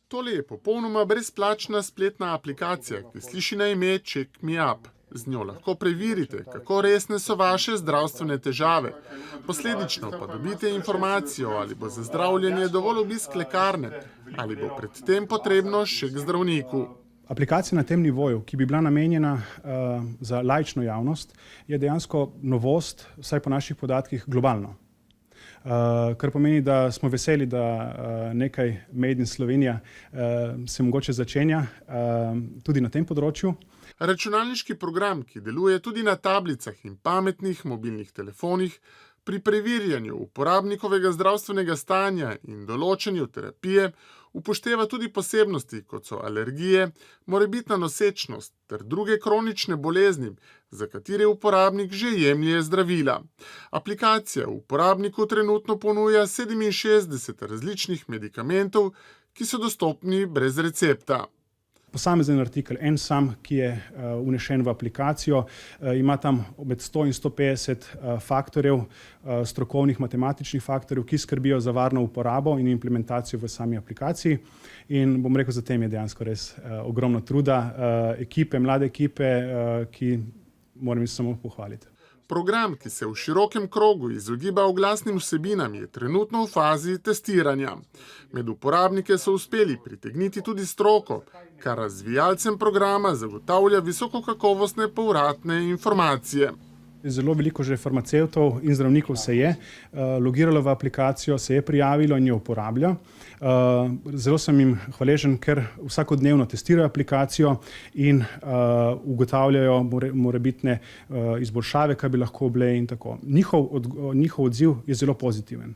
Tole je popolnoma brezplačna spletna aplikacija, ki sliši na ime Check Me Up. Z njo lahko preverite, kako resne so vaše zdravstvene težave. Posledično pa dobite informacijo, ali bo za zdravljenje dovolj obisk lekarne, ali bo predtem potrebno še k zdravniku. Aplikacija na tem nivoju, ki bi bila namenjena za laično javnost, je dejansko novost, vsaj po naših podatkih, globalno. Kar pomeni, da smo veseli, da nekaj Made in Slovenija se mogoče začenja tudi na tem področju. Računalniški program, ki deluje tudi na tablicah in pametnih mobilnih telefonih, pri preverjanju uporabnikovega zdravstvenega stanja in določanju terapije upošteva tudi posebnosti, kot so alergije, morebitna nosečnost ter druge kronične bolezni, za katere uporabnik že jemlje zdravila. Aplikacija uporabniku trenutno ponuja 67 različnih medikamentov, ki so dostopni brez recepta. Posamezen artikel, en sam, ki je vnešen v aplikacijo, ima tam med 100 in 150 faktorjev, strokovnih matematičnih faktorjev, ki skrbijo za varno uporabo in implementacijo v sami aplikaciji. In bom rekel, za tem je dejansko res ogromno truda ekipe, mlade ekipe, ki moram jih samo pohvaliti. Program, ki se v širokem krogu izogiba oglasnim vsebinam, je trenutno v fazi testiranja. Med uporabnike so uspeli pritegniti tudi stroko, kar razvijalcem programa zagotavlja visokokakovostne povratne informacije. Zelo veliko že farmacevtov in zdravnikov se je logiralo v aplikacijo, se je prijavilo in jo uporablja. Zelo sem jim hvaležen, ker vsakodnevno testirajo aplikacijo in ugotavljajo morebitne izboljšave, kaj bi lahko bile in tako. Njihov odziv je zelo pozitiven.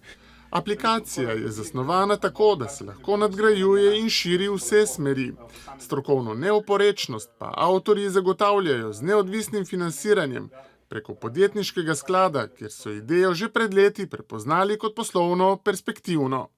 Aplikacija je zasnovana tako, da se lahko nadgrajuje in širi vse smeri. Strokovno neoporečnost pa avtorji zagotavljajo z neodvisnim financiranjem preko podjetniškega sklada, kjer so idejo že pred leti prepoznali kot poslovno perspektivno.